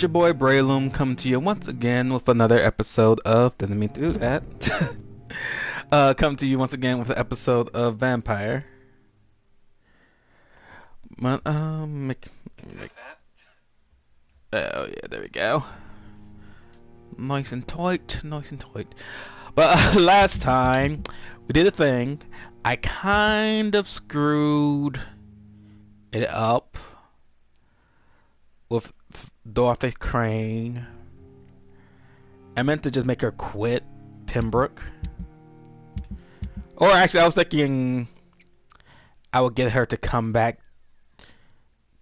your boy Braylum coming to you once again with another episode of didn't mean to do that. Come to you once again with an episode of Vampyr. Make oh yeah, there we go. Nice and tight, nice and tight. But last time we did a thing. I kind of screwed it up with Dorothy Crane. I meant to just make her quit Pembroke. Or actually, I was thinking I would get her to come back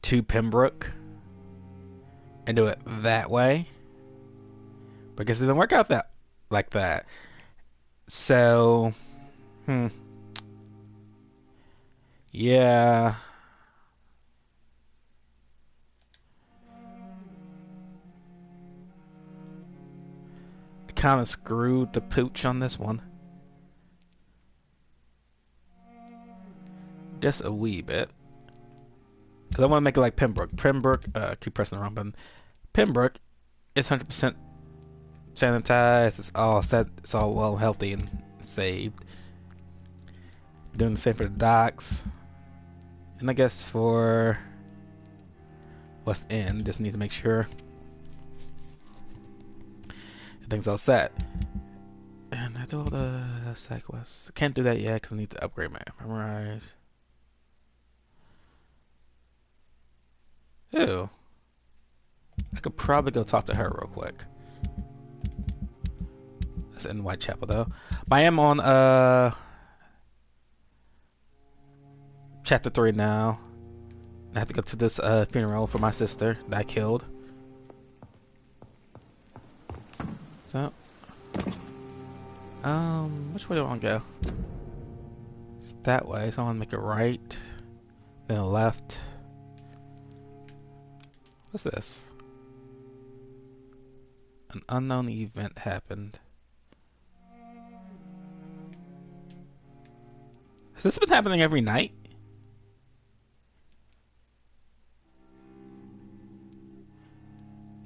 to Pembroke and do it that way. Because it didn't work out that like that. So, yeah. I kind of screwed the pooch on this one. Just a wee bit. Because I want to make it like Pembroke. Pembroke, keep pressing the wrong button. Pembroke is 100% sanitized. It's all set. It's all well, healthy, and saved. Doing the same for the docks. And I guess for West End, just need to make sure everything's all set. And I do all the side quests. I can't do that yet because I need to upgrade my memorize. Ew. I could probably go talk to her real quick. That's in Whitechapel though. But I am on chapter 3 now. I have to go to this funeral for my sister that I killed. So which way do I want to go? It's that way, so I want to make it right, then a left. What's this? An unknown event happened. Has this been happening every night?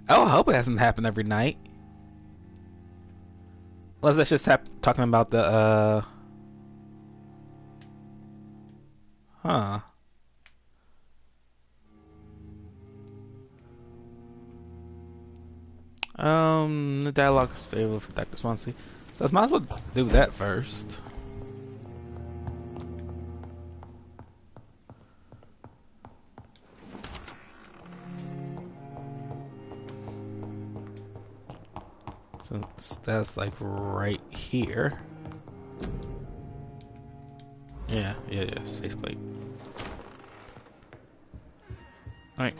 Oh, I hope it hasn't happened every night. Unless that's just talking about the, huh. The dialogue is favorable for Dr. Swansea. So I might as well do that first. So that's like right here. Yeah, faceplate. Alright.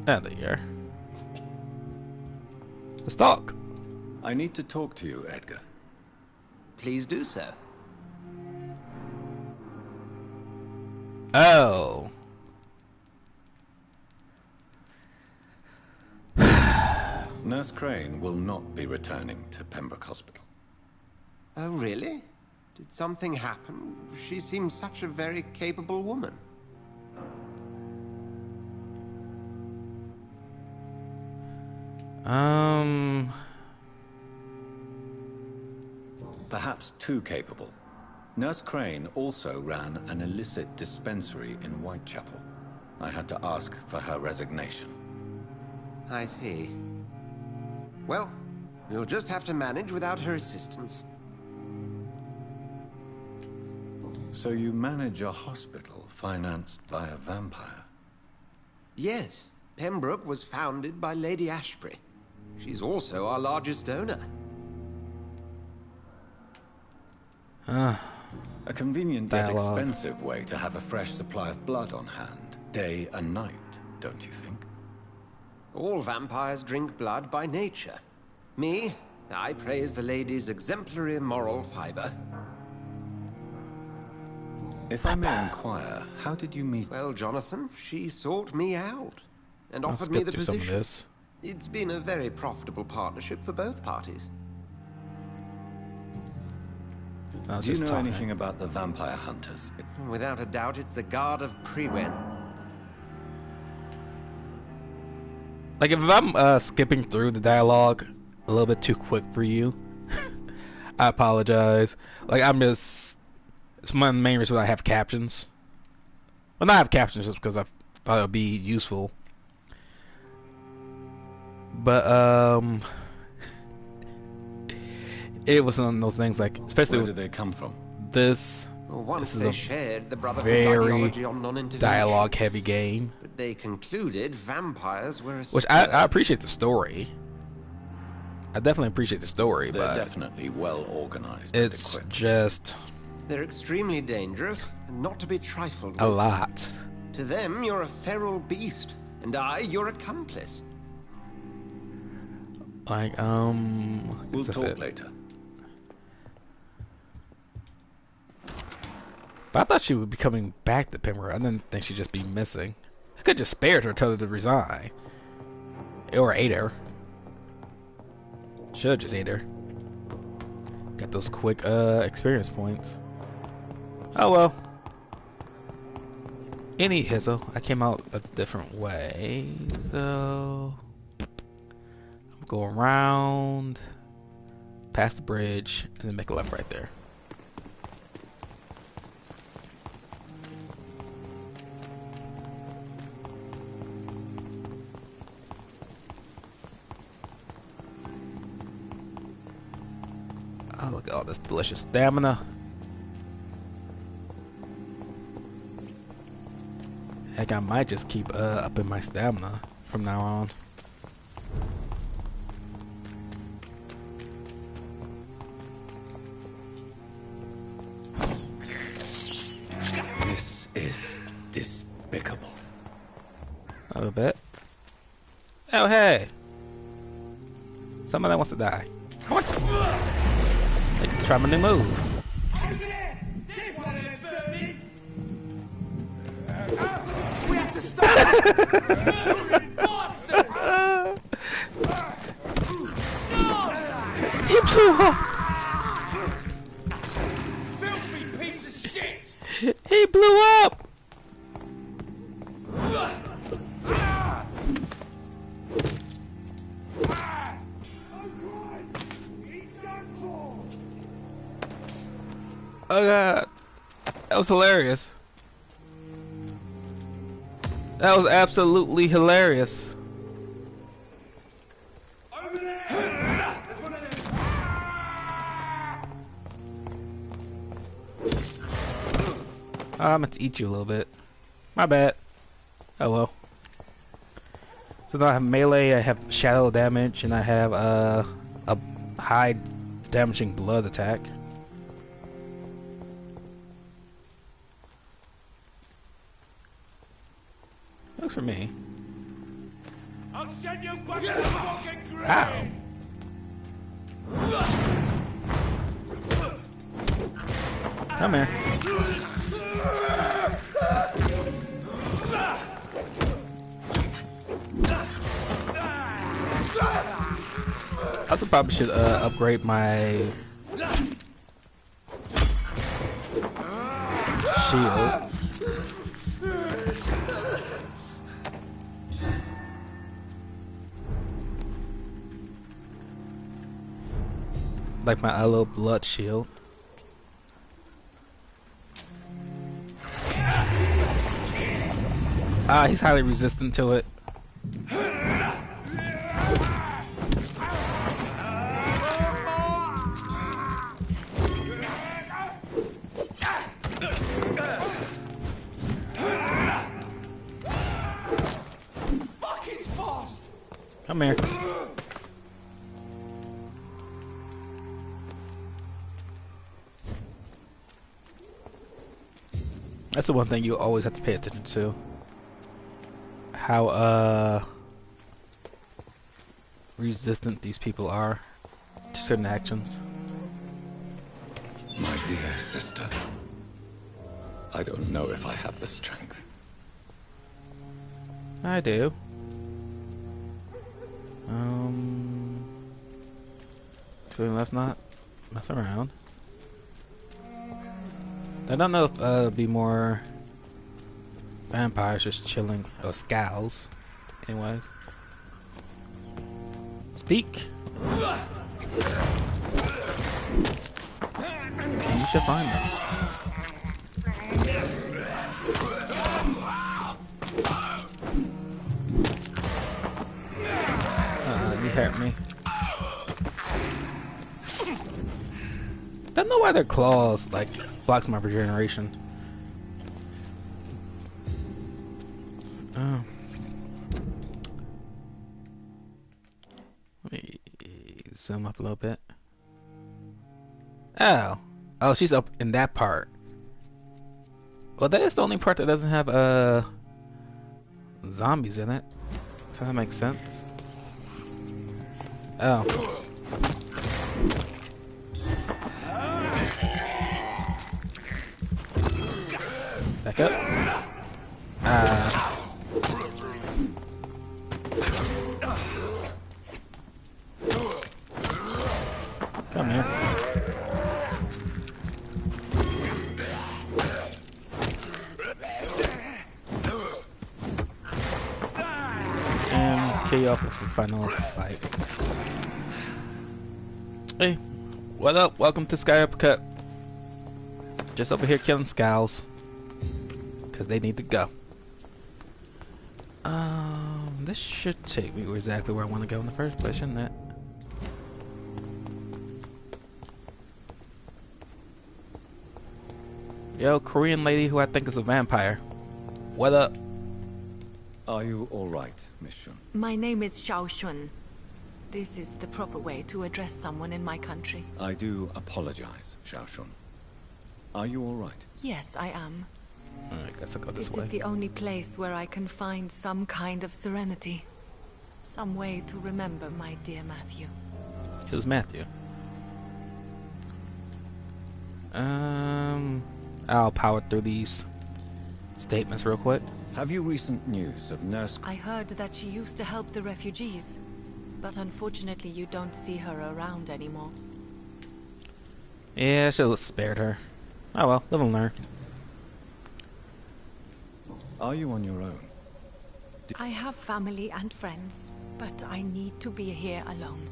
There you are. Let's talk. I need to talk to you, Edgar. Please do so. Oh. Nurse Crane will not be returning to Pembroke Hospital. Oh, really? Did something happen? She seems such a very capable woman. Perhaps too capable. Nurse Crane also ran an illicit dispensary in Whitechapel. I had to ask for her resignation. I see. Well, you'll just have to manage without her assistance. So you manage a hospital financed by a vampire? Yes, Pembroke was founded by Lady Ashbury. She's also our largest donor. A convenient yet Dialogue. expensive way to have a fresh supply of blood on hand, day and night, don't you think? All vampires drink blood by nature. Me, I praise the lady's exemplary moral fiber. If I may inquire, how did you meet? Well, Jonathan, she sought me out and I'll offered me skip the through some of position. this. It's been a very profitable partnership for both parties. Do you know anything about the vampire hunters? Without a doubt, it's the Guard of Priwen. Like if I'm skipping through the dialogue a little bit too quick for you, I apologize. Like I'm just it's one of the main reasons why I have captions. Well, not have captions just because I thought it would be useful. But it was one of those things like, especially Where with do they come from? this. Once This is they a shared the Brotherhood's very ideology on non-intervention, dialogue-heavy game, but they concluded vampires were a which I scourge. appreciate the story. I definitely appreciate the story, They're but definitely well organized and it's equipped. just They're extremely dangerous and not to be trifled with. a lot. To them, you're a feral beast, and I, your accomplice. Like, We'll that's talk it. later. But I thought she would be coming back to Pembroke. I didn't think she'd just be missing. I could just spared her, tell her to resign. Or ate her. Should've just ate her. Got those quick, experience points. Oh well. Any hizzle. I came out a different way, so... I'm going around, past the bridge, and then make a left right there. Oh, look at all this delicious stamina. Heck, I might just keep upping my stamina from now on. This is despicable. A little bit. Oh, hey! Somebody wants to die. I want to try my new move. We have to stop! You blew up! Filthy piece of shit! He blew up! Oh god. That was hilarious. That was absolutely hilarious. Over there! There's one of them! Oh, I meant to eat you a little bit. My bad. Oh well. So now I have melee, I have shadow damage, and I have a high damaging blood attack. Looks for me. I'll send you back to the fucking grave! Ow. Come here. I also probably should upgrade my shield. Like my little blood shield. Ah, he's highly resistant to it. Fucking fast! Come here. That's the one thing you always have to pay attention to. How resistant these people are to certain actions. My dear sister, I don't know if I have the strength. I do. So let's not mess around. I don't know if it'll be more vampires just chilling, or scows, anyways. Speak. And you should find them. You hurt me. Don't know why their claws like blocks my regeneration. Oh. Let me zoom up a little bit. Oh. Oh, she's up in that part. Well, that is the only part that doesn't have zombies in it. So that makes sense. Oh. Back up. Come here. And kill you off with the final fight. Hey, what up? Welcome to Sky Uppercut. Just over here killing scows. Because they need to go. This should take me exactly where I want to go in the first place, shouldn't it? Yo, Korean lady who I think is a vampire. What up? Are you all right, Miss Shun? My name is Xiao Shun. This is the proper way to address someone in my country. I do apologize, Xiao Shun. Are you all right? Yes, I am. I guess I'll go this This way. is the only place where I can find some kind of serenity. Some way to remember my dear Matthew. Who's Matthew? I'll power through these statements real quick. Have you recent news of Nurse... I heard that she used to help the refugees, but unfortunately you don't see her around anymore. Yeah, I should have spared her. Oh well, live and learn. Are you on your own? I have family and friends, but I need to be here alone.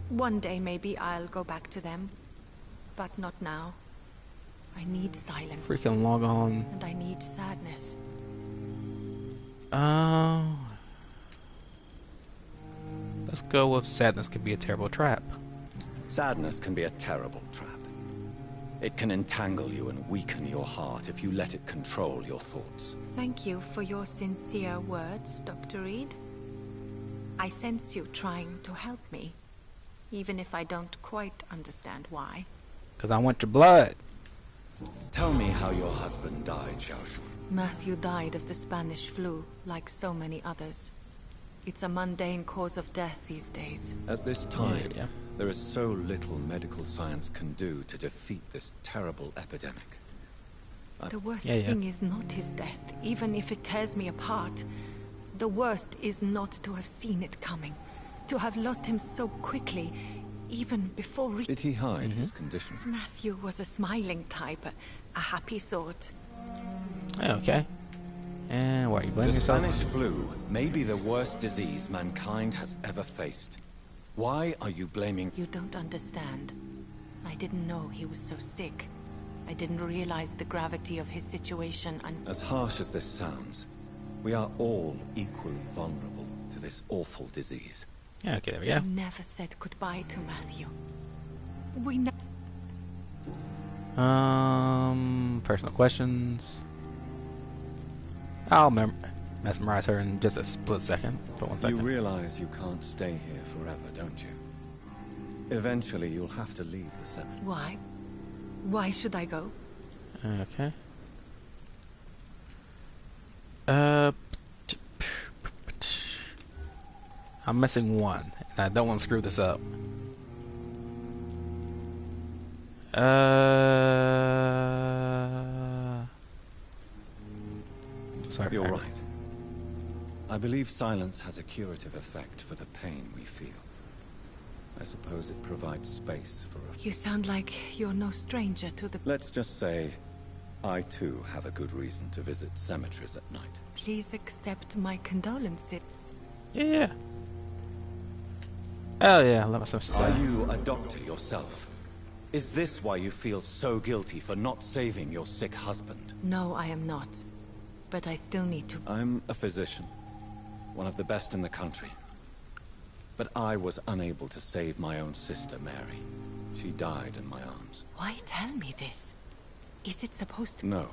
One day maybe I'll go back to them, but not now. I need silence. Freaking log on. And I need sadness. Let's go with sadness can be a terrible trap. Sadness can be a terrible trap. It can entangle you and weaken your heart if you let it control your thoughts. Thank you for your sincere words, Dr. Reed. I sense you trying to help me, even if I don't quite understand why. Because I want your blood. Tell me how your husband died, Xiao Shun. Matthew died of the Spanish flu, like so many others. It's a mundane cause of death these days. At this time, Yeah. there is so little medical science can do to defeat this terrible epidemic. The worst Yeah. thing is not his death, even if it tears me apart. The worst is not to have seen it coming, to have lost him so quickly, even before Did he hide his condition? Matthew was a smiling type, a happy sort. Okay. And why are you blaming The yourself? Spanish flu may be the worst disease mankind has ever faced. Why are you blaming... You don't understand. I didn't know he was so sick. I didn't realize the gravity of his situation and... As harsh as this sounds, we are all equally vulnerable to this awful disease. Yeah, okay, there we go. We never said goodbye to Matthew. We never... Personal questions. I'll mesmerize her in just a split second. For 1 You second. realize you can't stay here forever, don't you? Eventually, you'll have to leave the cemetery. Why? Why should I go? Okay. I'm missing one. And I don't want to screw this up. Sorry. You're right. I believe silence has a curative effect for the pain we feel. I suppose it provides space for a... You sound like you're no stranger to the... Let's just say, I too have a good reason to visit cemeteries at night. Please accept my condolences. Yeah. Oh yeah, let myself Are stay. you a doctor yourself? Is this why you feel so guilty for not saving your sick husband? No, I am not. But I still need to... I'm a physician, one of the best in the country. But I was unable to save my own sister, Mary. She died in my arms. Why tell me this? Is it supposed to... No.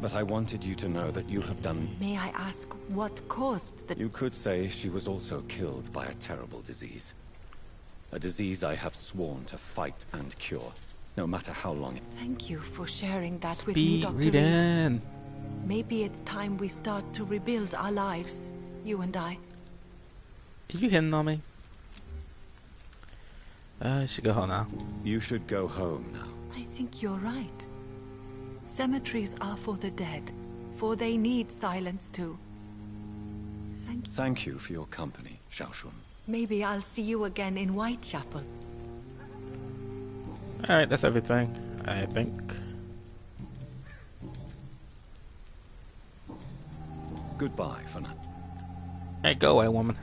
But I wanted you to know that you have done... May I ask what caused the... You could say she was also killed by a terrible disease. A disease I have sworn to fight and cure, no matter how long it... Thank you for sharing that with me, Speed Dr. Reed. reading. Maybe it's time we start to rebuild our lives, you and I. Are you hitting on me? I should go home now. You should go home now. I think you're right. Cemeteries are for the dead, for they need silence too. Thank you. Thank you for your company, Xiaoshun. Maybe I'll see you again in Whitechapel. Alright, that's everything, I think. Goodbye for now. Hey, go away, woman.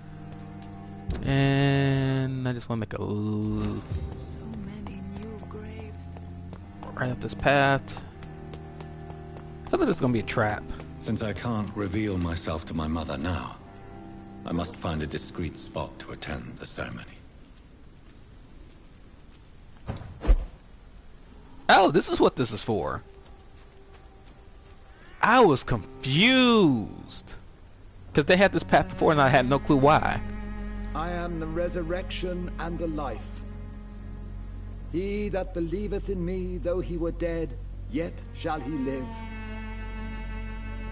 And I just want to make a So many new graves. right up this path. I thought this was gonna be a trap. Since I can't reveal myself to my mother now, I must find a discreet spot to attend the ceremony. Oh, this is what this is for. I was confused because they had this path before, and I had no clue why. I am the resurrection and the life. He that believeth in me, though he were dead, yet shall he live.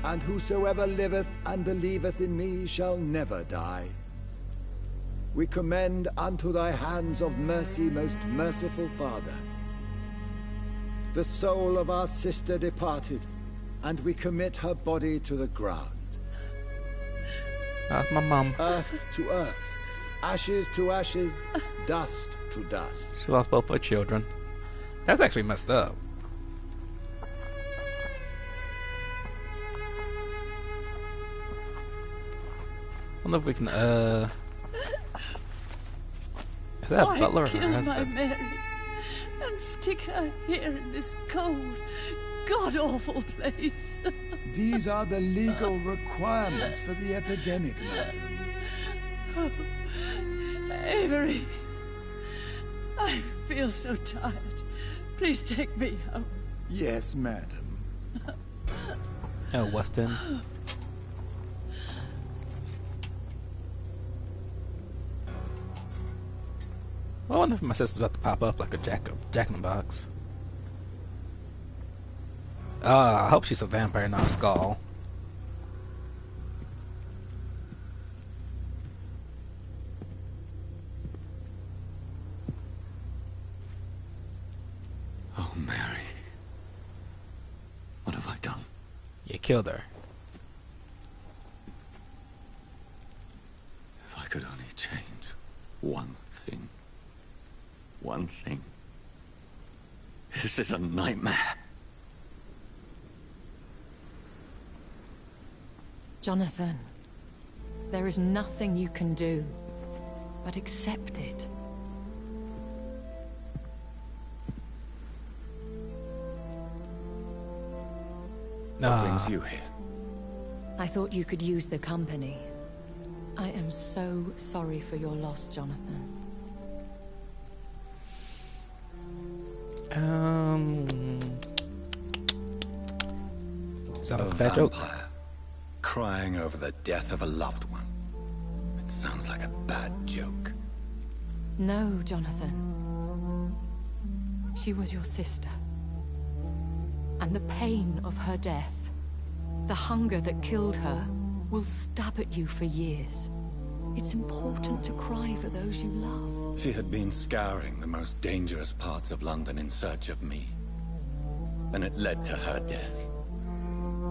And whosoever liveth and believeth in me shall never die. We commend unto thy hands of mercy, most merciful Father, the soul of our sister departed, and we commit her body to the ground. That's my mom. Earth to earth, ashes to ashes, dust to dust. She lost both her children. That's actually messed up. I wonder if we can, is that a butler or her kill my husband? Mary and stick her here in this cold, god-awful place. These are the legal requirements for the epidemic, madam. Oh, Avery, I feel so tired. Please take me home. Yes, madam. Oh, Weston. Well, I wonder if my sister's about to pop up like a jack in the box. I hope she's a vampire, not a skull. Oh, Mary. What have I done? You killed her. If I could only change one thing. One thing. This is a nightmare. Jonathan, there is nothing you can do but accept it. What brings you here? I thought you could use the company. I am so sorry for your loss, Jonathan. Sound A like a bad joke? vampire crying over the death of a loved one. It sounds like a bad joke. No, Jonathan. She was your sister. And the pain of her death, the hunger that killed her, will stab at you for years. It's important to cry for those you love. She had been scouring the most dangerous parts of London in search of me. And it led to her death.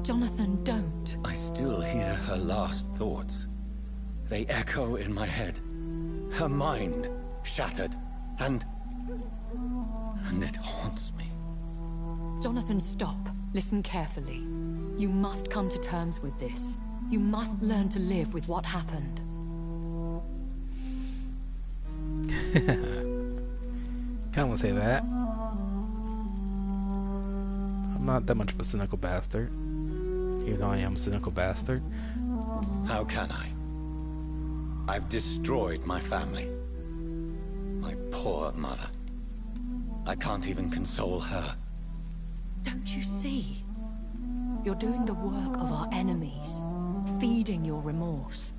Jonathan, don't. I still hear her last thoughts. They echo in my head. Her mind shattered, and it haunts me. Jonathan, stop. Listen carefully. You must come to terms with this. You must learn to live with what happened. Kinda wanna say that. I'm not that much of a cynical bastard. Even though I am a cynical bastard. How can I? I've destroyed my family. My poor mother. I can't even console her. Don't you see? You're doing the work of our enemies, feeding your remorse.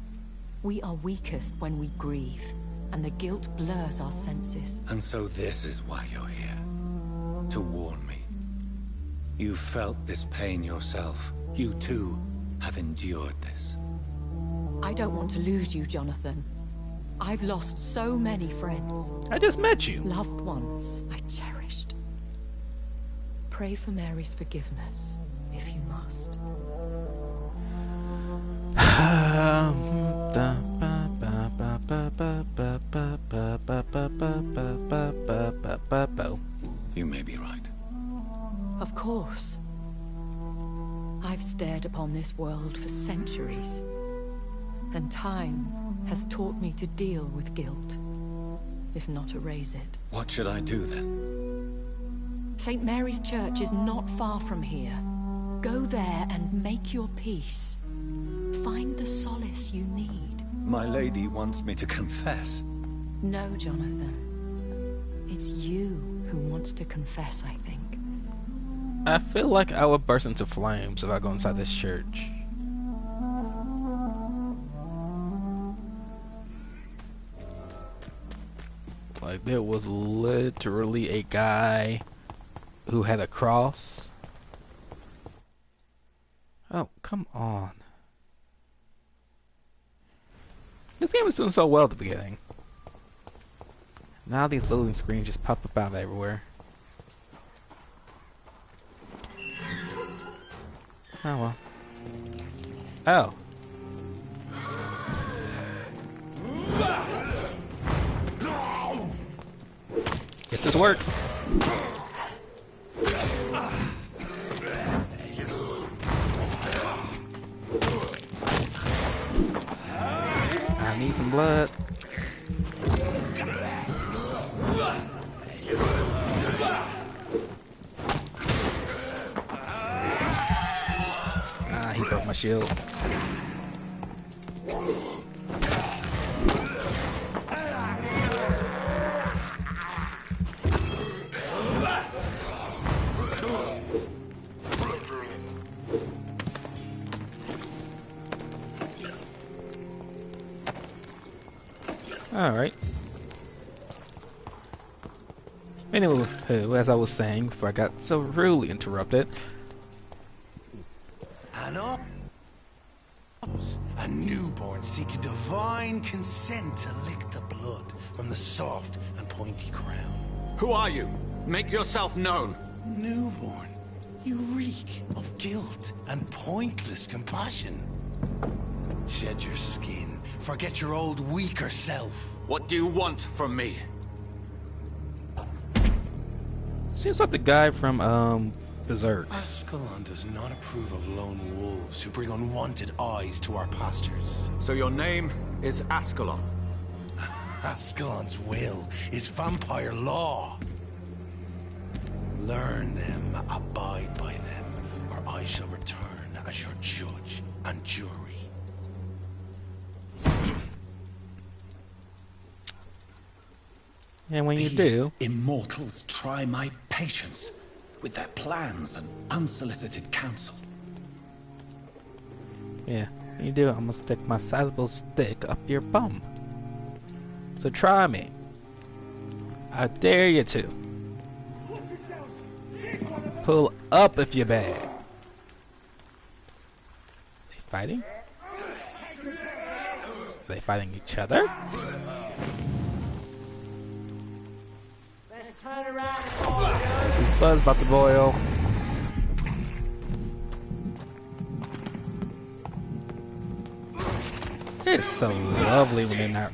We are weakest when we grieve, and the guilt blurs our senses. And so this is why you're here. To warn me. You felt this pain yourself. You too have endured this. I don't want to lose you, Jonathan. I've lost so many friends. I just met you. Loved ones I cherished. Pray for Mary's forgiveness, if you must. You may be right. Of course. I've stared upon this world for centuries, and time has taught me to deal with guilt, if not erase it. What should I do then? St. Mary's Church is not far from here. Go there and make your peace. Find the solace you need. My lady wants me to confess. No, Jonathan. It's you who wants to confess, I think. I feel like I would burst into flames if I go inside this church. Like, there was literally a guy who had a cross. Oh, come on. This game was doing so well at the beginning. Now these loading screens just pop up out of everywhere. Oh well. Oh. Get this work. I need some blood. Ah, he broke my shield. Alright. Anyway, as I was saying before I got so rudely interrupted. A newborn seeking divine consent to lick the blood from the soft and pointy crown. Who are you? Make yourself known. Newborn, you reek of guilt and pointless compassion. Shed your skin, forget your old weaker self. What do you want from me? Seems like the guy from Berserk. Ascalon does not approve of lone wolves who bring unwanted eyes to our pastures. So your name is Ascalon? Ascalon's will is vampire law. Learn them, abide by them, or I shall return as your judge and jury. And when you These do, immortals try my patience with their plans and unsolicited counsel. yeah, when you do, I'm gonna stick my sizable stick up your bum. So try me. I dare you to. Pull up if you're bad. They fighting? Are they fighting each other? This is buzz about to boil. It's so lovely when they're not.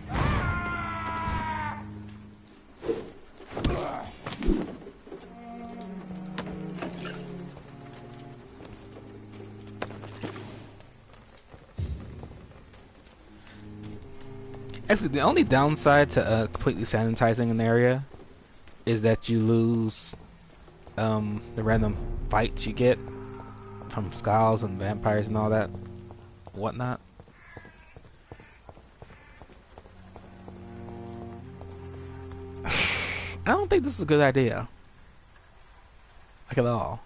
Actually, the only downside to completely sanitizing an area is that you lose the random fights you get from skulls and vampires and all that whatnot. I don't think this is a good idea. Like at all.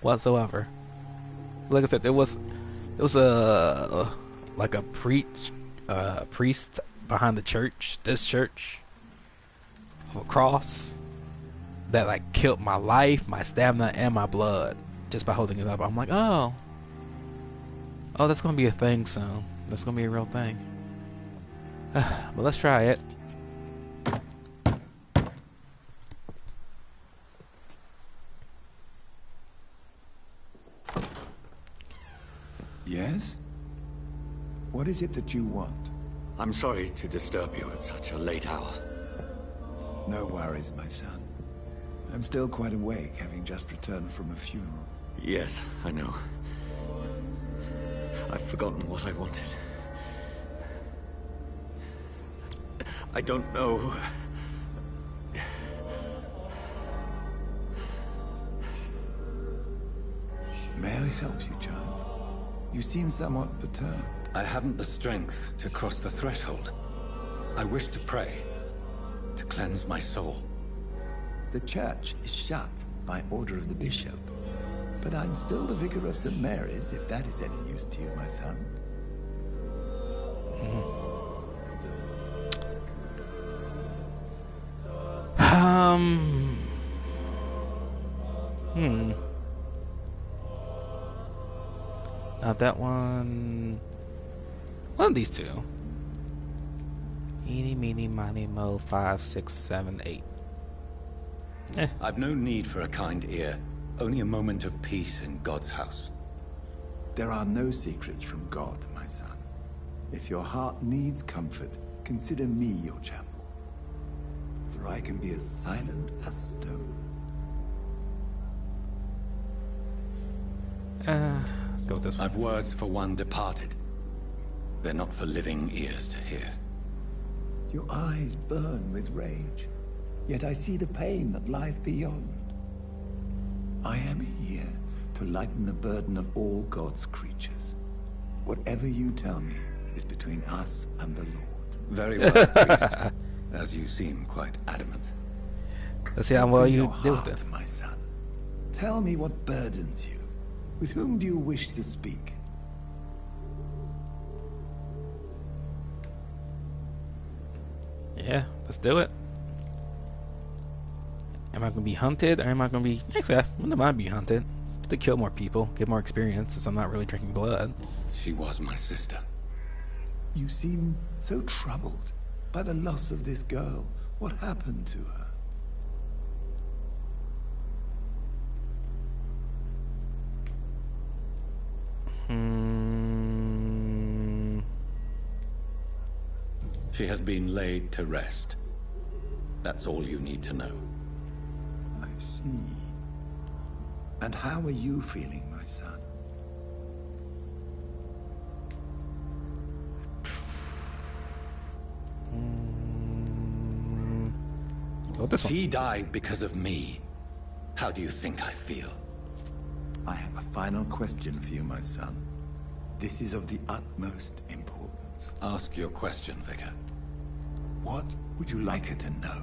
Whatsoever. Like I said, there was a like a priest behind the church, this church, of a cross that like killed my life, my stamina, and my blood just by holding it up. I'm like, oh, that's gonna be a thing soon. That's gonna be a real thing. But let's try it. Yes? What is it that you want? I'm sorry to disturb you at such a late hour. No worries, my son. I'm still quite awake, having just returned from a funeral. Yes, I know. I've forgotten what I wanted. I don't know. May I help you, child? You seem somewhat perturbed. I haven't the strength to cross the threshold. I wish to pray, to cleanse my soul. The church is shut by order of the bishop. But I'm still the vicar of St. Mary's, if that is any use to you, my son. Not that one. One of these two. Eeny, meeny, miny, mo, 5, 6, 7, 8. I've no need for a kind ear. Only a moment of peace in God's house. There are no secrets from God, my son. If your heart needs comfort, consider me your chapel. For I can be as silent as stone. Let's go with this one. I've words for one departed. They're not for living ears to hear. Your eyes burn with rage, yet I see the pain that lies beyond. I am here to lighten the burden of all God's creatures. Whatever you tell me is between us and the Lord. Very well, priest. As you seem quite adamant. Let's see how well Open you your deal with heart, it. my son. Tell me what burdens you. With whom do you wish to speak? Yeah, let's do it. Am I going to be hunted, or am I going to be... Actually, I wouldn't mind being hunted. To kill more people, get more experience, since I'm not really drinking blood. She was my sister. You seem so troubled by the loss of this girl. What happened to her? She has been laid to rest. That's all you need to know. I see. And how are you feeling, my son? Go with this one. She died because of me. How do you think I feel? I have a final question for you, my son. This is of the utmost importance. Ask your question, Vicar. What would you like her to know?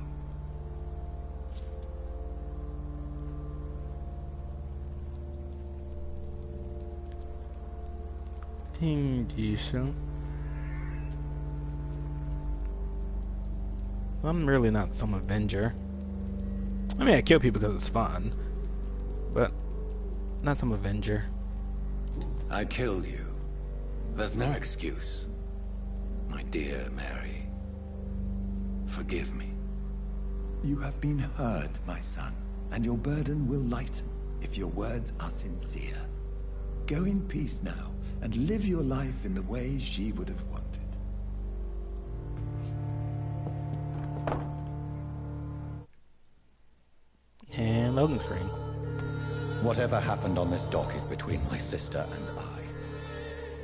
Decent. I'm really not some avenger. I mean, I kill people because it's fun, but not some avenger. I killed you. There's no excuse. My dear Mary, forgive me. You have been heard, my son, and your burden will lighten if your words are sincere. Go in peace now, and live your life in the way she would have wanted. And loading screen. Whatever happened on this dock is between my sister and I.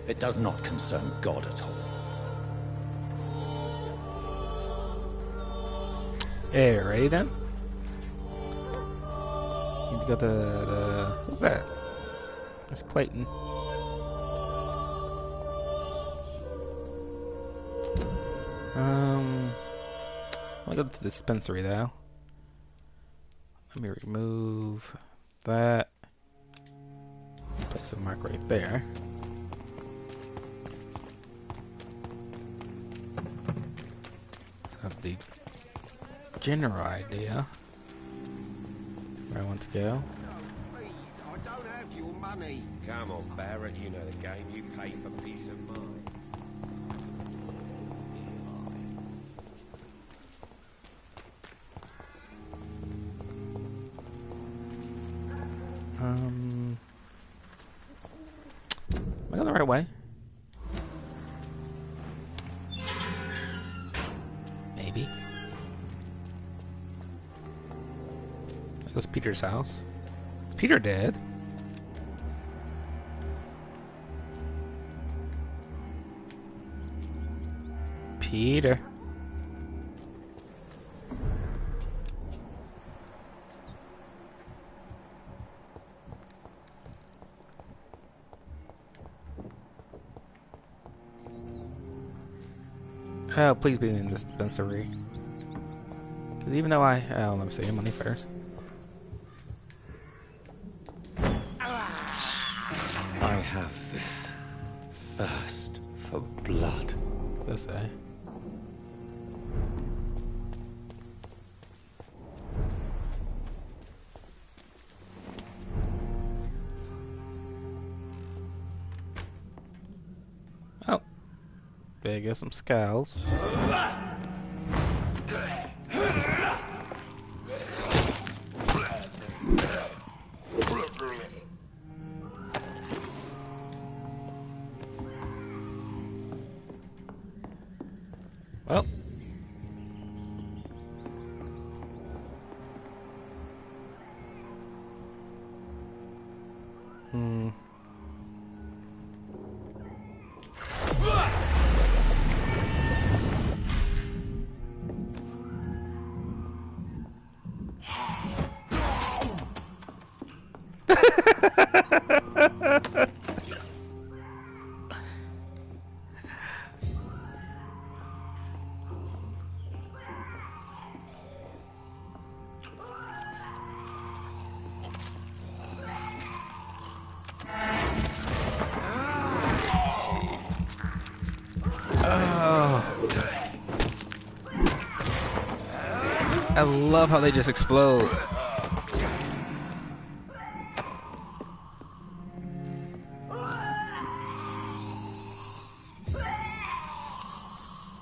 It does not concern God at all. Hey, ready then? Need to go to the... Who's that? That's Clayton. I'll go to the dispensary though. Let me remove that. Place a mark right there. So I have the general idea where I want to go. I don't have your money. Come on, Barrett, you know the game. You pay for peace of mind. Am I going the right way? Maybe. That was Peter's house. Is Peter dead? Peter. Oh, please be in this dispensary. Because even though let me see, money first. I have this thirst for blood. What does that say? Oh. There you go, some scowls. Well. I love how they just explode.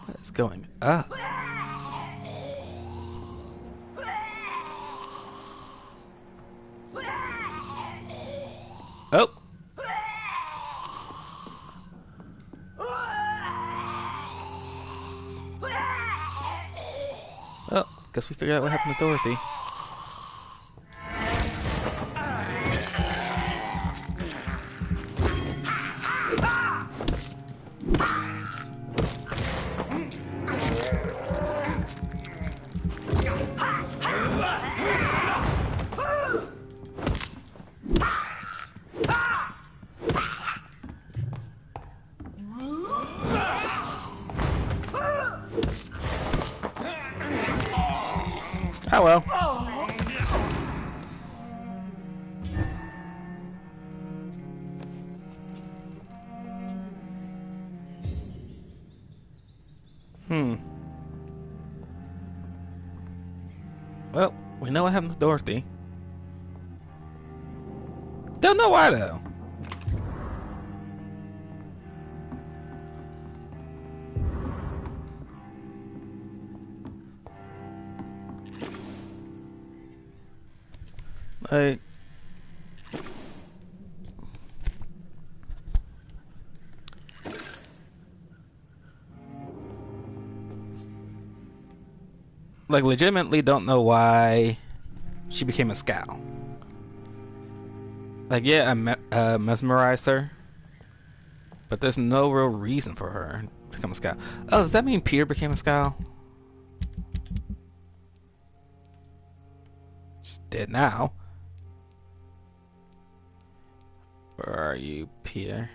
What is going up? Oh! Oh, guess we figured out what happened to Dorothy. Oh well. Well, we know what happened to Dorothy. Don't know why though. Like legitimately don't know why she became a scowl. Like, yeah, I mesmerized her, but there's no real reason for her to become a scowl. Oh, does that mean Peter became a scowl? dead now. Where are you, Peter?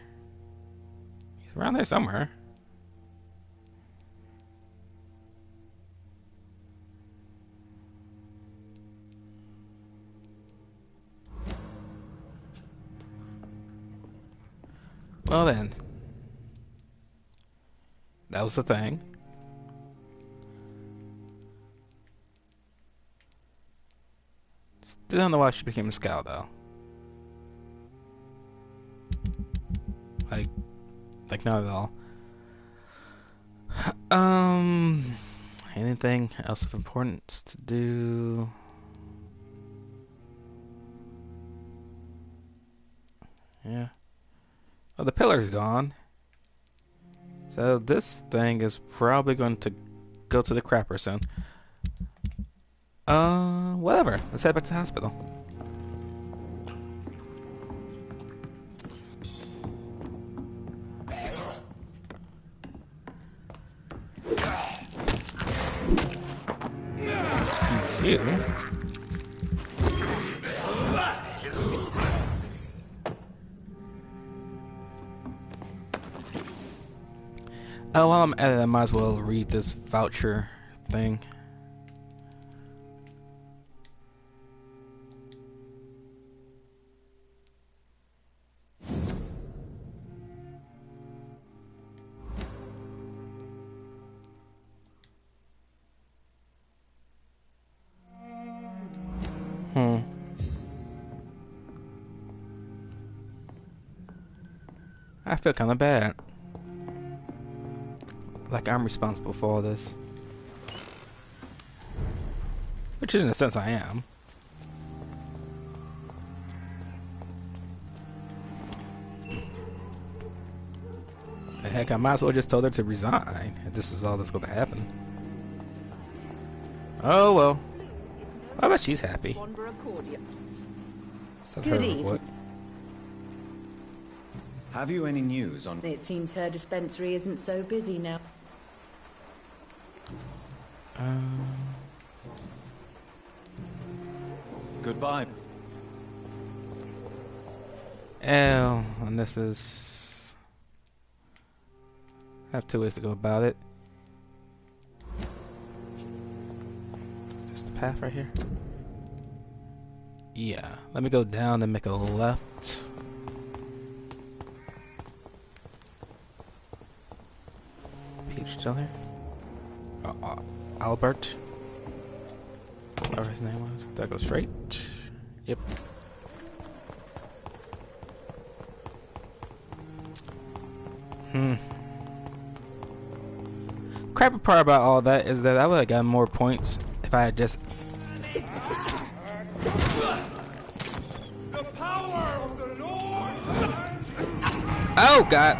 He's around there somewhere. Well then, that was the thing. Still don't know why she became a scout though. Like not at all. Anything else of importance to do? Yeah. Oh, the pillar's gone. So this thing is probably going to go to the crapper soon. Whatever. Let's head back to the hospital. Excuse me. Oh, while I'm at it, I might as well read this voucher thing. I feel kind of bad. Like I'm responsible for all this. Which in a sense I am. Heck, I might as well just told her to resign if this is all that's going to happen. Oh well. I bet she's happy. Good evening. Have you any news on... It seems her dispensary isn't so busy now. Goodbye. Oh, and this is... I have two ways to go about it. Is this the path right here? Yeah. Let me go down and make a left. Peach still here? Albert. Whatever his name was. That goes straight. Yep. Crappy part about all that is that I would have gotten more points if I had just... The power of the Lord! Oh, God!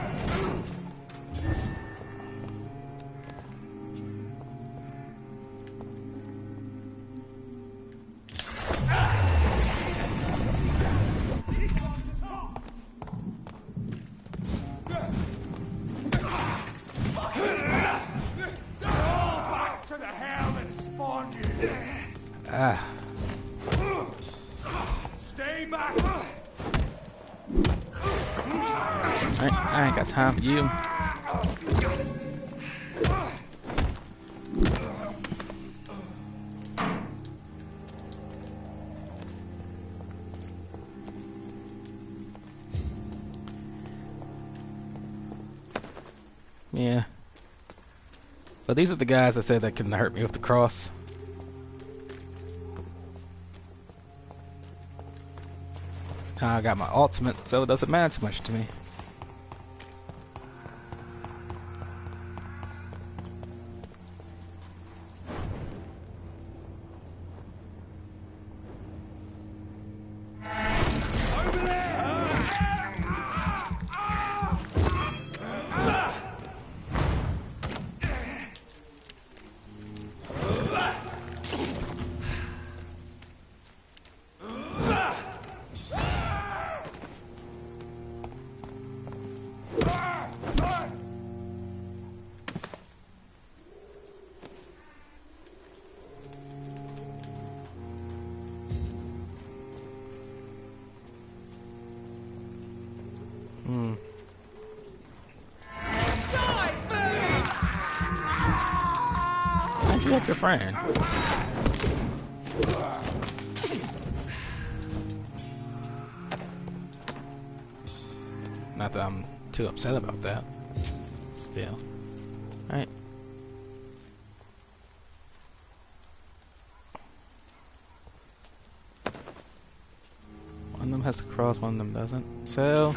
Stay back! I ain't got time for you. Yeah. But these are the guys I said that can hurt me with the cross. Now I got my ultimate, so it doesn't matter too much to me. don't you help your friend? Not that I'm too upset about that. Still. Alright. One of them has to cross, one of them doesn't. So.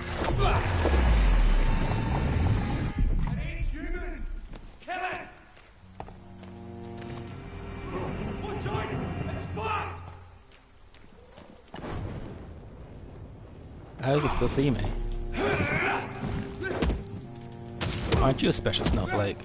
How do you still see me? Aren't you a special snowflake?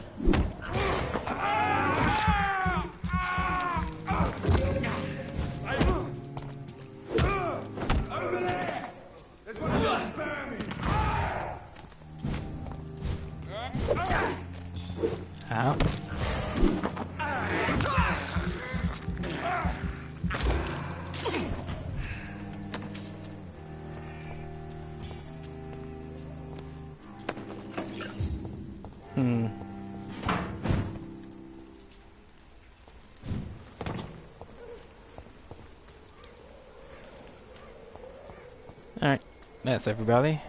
How? Alright, that's everybody.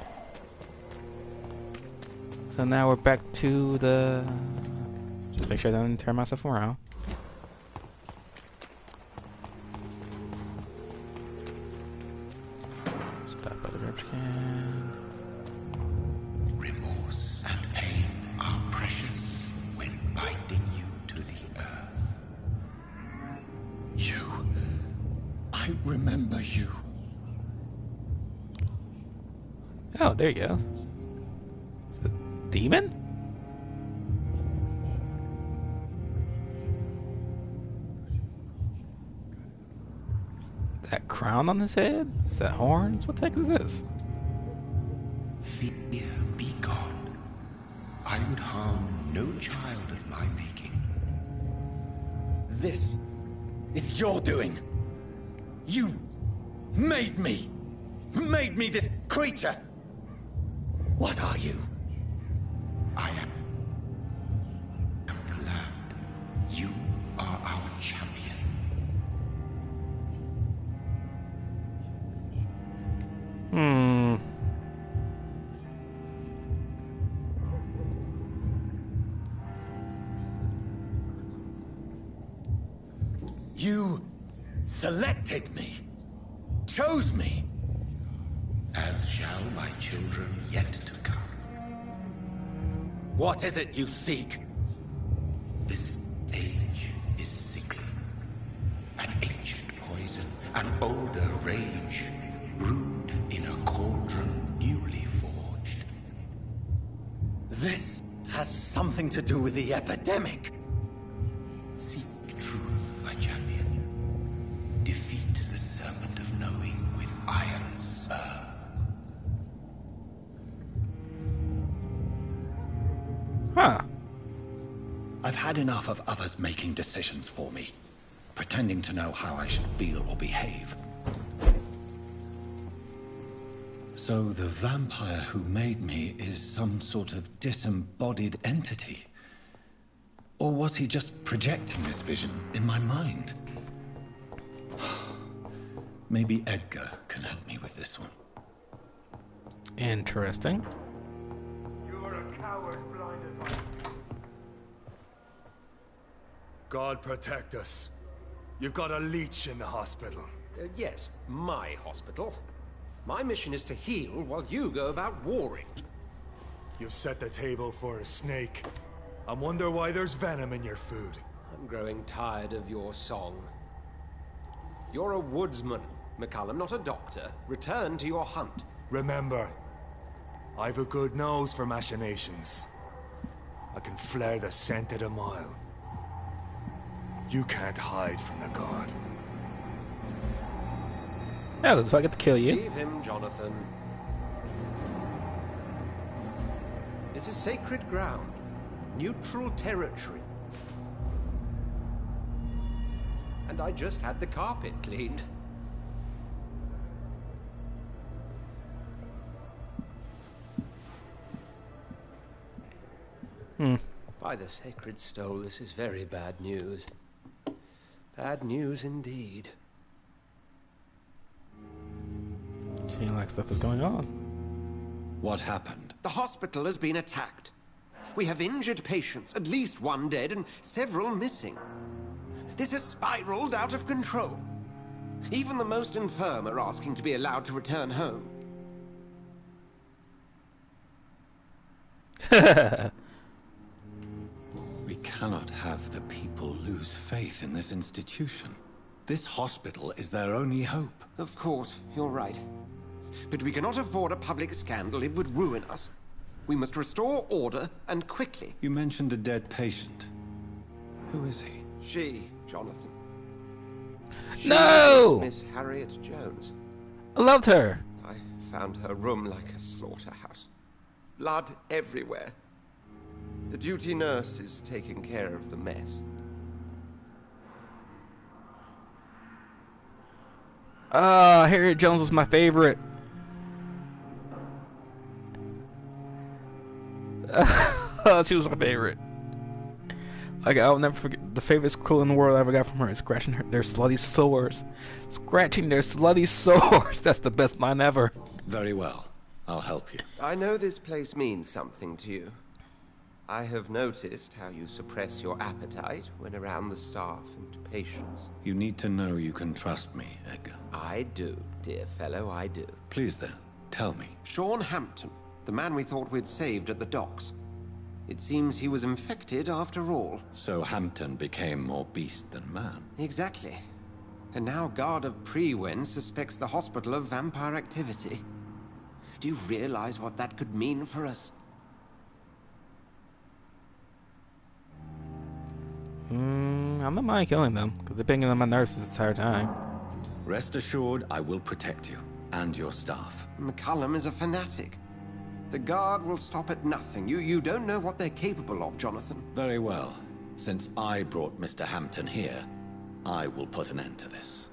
So now we're back to the... Just make sure I don't turn myself around. Stop by the garbage can. Remorse and pain are precious when binding you to the earth. You. I remember you. Oh, there he goes. Is it a demon? Is that crown on his head? Is that horns? What the heck is this? Fear be gone. I would harm no child of my making. This is your doing. You made me. Made me this creature. What are you? I am the land. You are our champion. You selected me. Chose me. As shall my children yet to come. What is it you seek? This age is sickly. An ancient poison, an older rage, brewed in a cauldron newly forged. This has something to do with the epidemic. Seek truth, my champion. Defeat the serpent of knowing with iron spur. Huh. I've had enough of others making decisions for me, pretending to know how I should feel or behave. So the vampire who made me is some sort of disembodied entity? Or was he just projecting this vision in my mind? Maybe Edgar can help me with this one. Interesting. You are a coward blinded by... God protect us. You've got a leech in the hospital. Yes, my hospital. My mission is to heal while you go about warring. You've set the table for a snake. I wonder why there's venom in your food. I'm growing tired of your song. You're a woodsman, McCallum, not a doctor. Return to your hunt. Remember, I've a good nose for machinations. I can flare the scent at a mile. You can't hide from the god. Yeah, looks like I get to kill you. Leave him, Jonathan. This is sacred ground. Neutral territory. And I just had the carpet cleaned. By the sacred stole, this is very bad news. Bad news indeed. Seems like stuff is going on. What happened? The hospital has been attacked. We have injured patients, at least one dead and several missing. This has spiraled out of control. Even the most infirm are asking to be allowed to return home. We cannot have the people lose faith in this institution. This hospital is their only hope. Of course, you're right. But we cannot afford a public scandal. It would ruin us. We must restore order, and quickly. You mentioned a dead patient. Who is he? She, Jonathan. She No! was Miss Harriet Jones. I loved her. I found her room like a slaughterhouse. Blood everywhere. The duty nurse is taking care of the mess. Harriet Jones was my favorite. She was my favorite. Like, I'll never forget the favorite quote in the world I ever got from her is scratching their slutty sores. Scratching their slutty sores. That's the best line ever. Very well. I'll help you. I know this place means something to you. I have noticed how you suppress your appetite when around the staff and patients. You need to know you can trust me, Edgar. I do, dear fellow, I do. Please then, tell me. Sean Hampton, the man we thought we'd saved at the docks. It seems he was infected after all. So Hampton became more beast than man. Exactly. And now Guard of Prewen suspects the hospital of vampire activity. Do you realize what that could mean for us? I don't mind killing them, because they're banging on my nerves this entire time. Rest assured, I will protect you, and your staff. McCullum is a fanatic. The Guard will stop at nothing. You don't know what they're capable of, Jonathan. Very well. Since I brought Mr. Hampton here, I will put an end to this.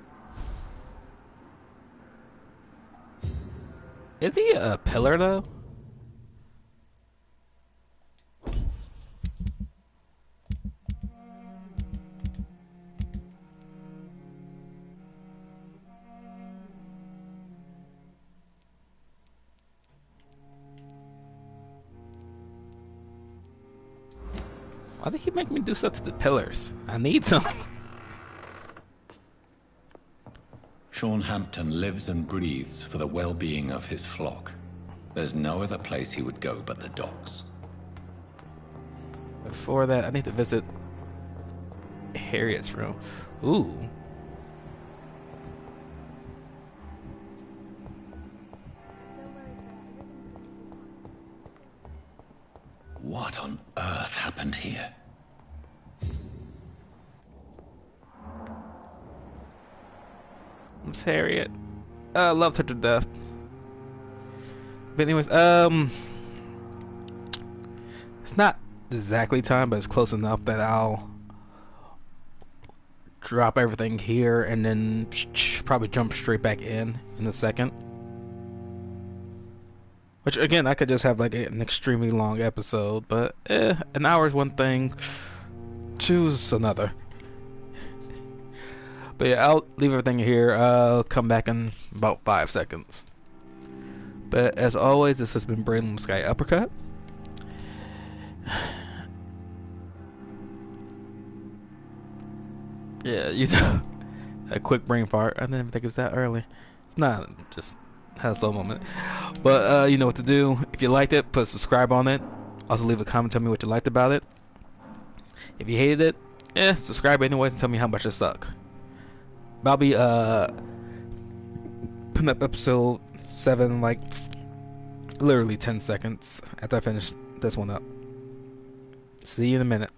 Is he a pillar, though? Why do they keep making me do stuff to the pillars? I need some. Sean Hampton lives and breathes for the well-being of his flock. There's no other place he would go but the docks. Before that, I need to visit Harriet's room. Ooh. What on earth happened here? Miss Harriet. I loved her to death. But anyways, it's not exactly time, but it's close enough that I'll drop everything here and then probably jump straight back in a second. Which, again, I could just have like an extremely long episode, but an hour is one thing, choose another. But yeah, I'll leave everything here. I'll come back in about 5 seconds. But as always, this has been Brain Sky Uppercut. Yeah, you know, a quick brain fart. I didn't even think it was that early. It's not, just had a slow moment. But you know what to do. If you liked it, put a subscribe on it. Also leave a comment, tell me what you liked about it. If you hated it, subscribe anyways and tell me how much it sucked. I'll be putting up episode 7 like literally 10 seconds after I finish this one up. See you in a minute.